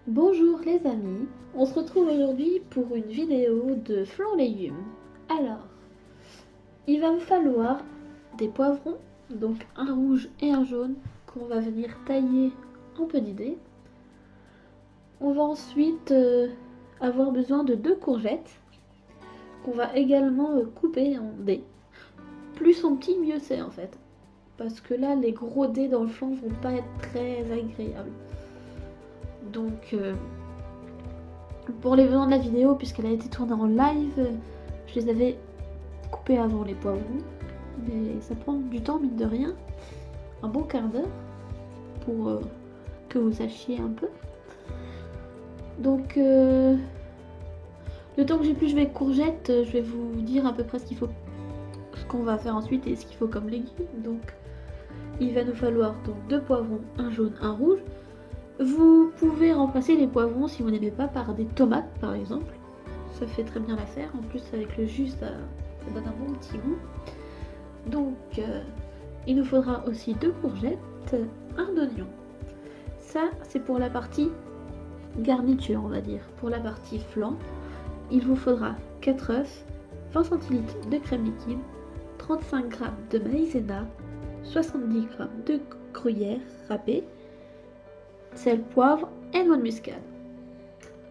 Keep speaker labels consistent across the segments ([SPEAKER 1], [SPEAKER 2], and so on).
[SPEAKER 1] Bonjour les amis, on se retrouve aujourd'hui pour une vidéo de flan légumes. Alors, il va me falloir des poivrons, donc un rouge et un jaune, qu'on va venir tailler en petits dés. On va ensuite avoir besoin de deux courgettes, qu'on va également couper en dés. Plus sont petits, mieux c'est en fait. Parce que là, les gros dés dans le flan vont pas être très agréables. Donc, pour les besoins de la vidéo, puisqu'elle a été tournée en live, je les avais coupés avant les poivrons. Mais ça prend du temps, mine de rien. Un bon quart d'heure pour que vous sachiez un peu. Donc, le temps que j'épluche mes courgettes, je vais vous dire à peu près ce qu'on va faire ensuite et ce qu'il faut comme légumes. Donc, il va nous falloir donc deux poivrons, un jaune, un rouge. Vous pouvez remplacer les poivrons si vous n'aimez pas par des tomates par exemple. Ça fait très bien l'affaire. En plus, avec le jus, ça donne un bon petit goût. Donc, il nous faudra aussi deux courgettes, un oignon. Ça, c'est pour la partie garniture, on va dire. Pour la partie flan, il vous faudra 4 œufs, 20 centilitres de crème liquide, 35 g de maïzena, 70 g de gruyère râpée, sel, poivre et noix de muscade.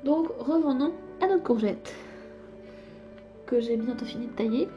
[SPEAKER 1] Donc, revenons à notre courgette que j'ai bientôt fini de tailler.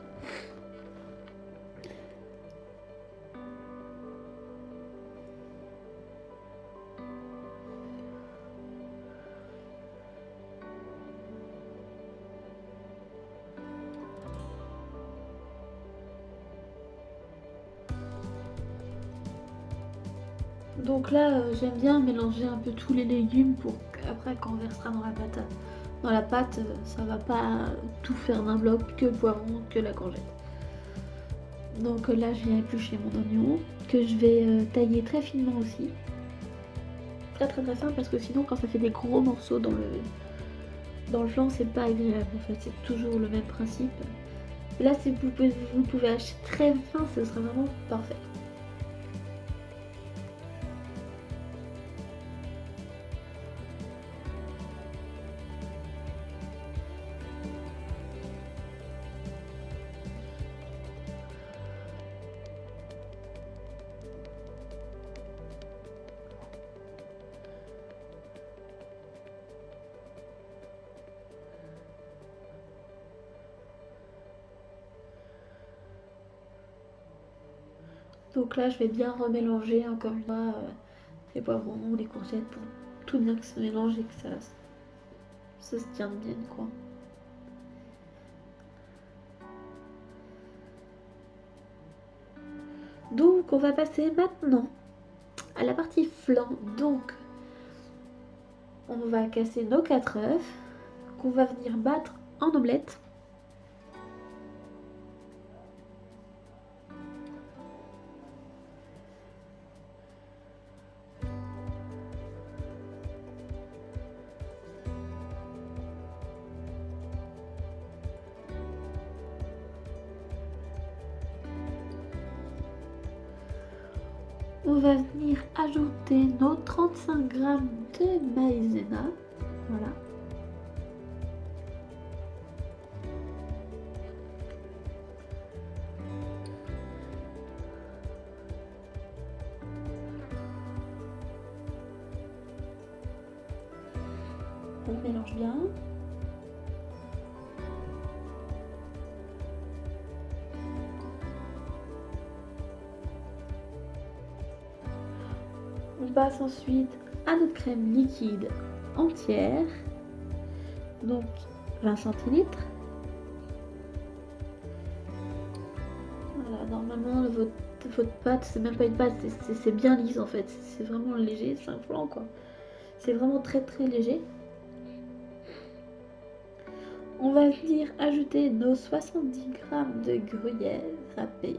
[SPEAKER 1] Donc là, j'aime bien mélanger un peu tous les légumes pour qu'après, quand on versera dans la pâte, ça va pas tout faire d'un bloc, que le poivron, que la courgette. Donc là, je viens éplucher mon oignon, que je vais tailler très finement aussi. Très très très fin, parce que sinon, quand ça fait des gros morceaux dans le flanc, c'est pas agréable en fait, c'est toujours le même principe. Là, si vous pouvez acheter très fin, ce sera vraiment parfait. Donc là, je vais bien remélanger encore une fois les poivrons, les courgettes pour tout bien se mélange et que ça se tienne bien quoi. Donc on va passer maintenant à la partie flan. Donc on va casser nos 4 œufs qu'on va venir battre en omelette. On va venir ajouter nos 35 g de maïzena. Voilà. On mélange bien. On passe ensuite à notre crème liquide entière. Donc 20 centilitres. Voilà, normalement votre pâte, c'est même pas une pâte, c'est bien lisse en fait. C'est vraiment léger, c'est un flan quoi. C'est vraiment très très léger. On va venir ajouter nos 70 g de gruyère râpée.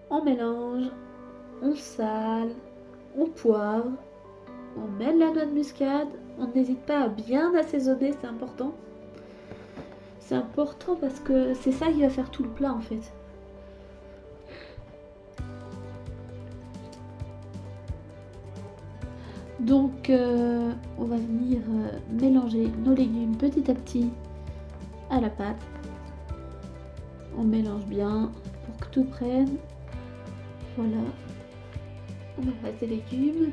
[SPEAKER 1] On mélange, on sale, on poivre, on met de la noix de muscade. On n'hésite pas à bien assaisonner, c'est important. C'est important parce que c'est ça qui va faire tout le plat en fait. Donc on va venir mélanger nos légumes petit à petit à la pâte. On mélange bien pour que tout prenne. Voilà. On va mettre les légumes.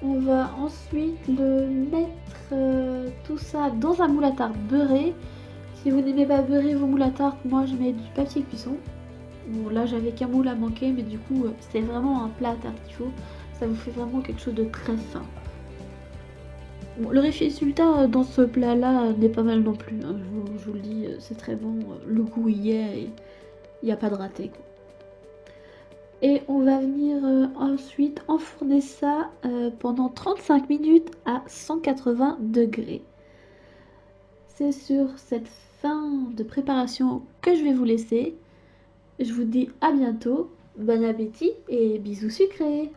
[SPEAKER 1] On va ensuite le mettre tout ça dans un moule à tarte beurré. Si vous n'aimez pas beurrer vos moules à tarte, moi je mets du papier cuisson. Bon là j'avais qu'un moule à manquer, mais du coup c'est vraiment un plat à tarte qu'il faut. Ça vous fait vraiment quelque chose de très fin. Bon, le résultat dans ce plat là n'est pas mal non plus, hein. Je vous le dis, c'est très bon, le goût y est, et il n'y a pas de raté, quoi. Et on va venir ensuite enfourner ça pendant 35 minutes à 180 degrés. C'est sur cette fin de préparation que je vais vous laisser. Je vous dis à bientôt, bon appétit et bisous sucrés!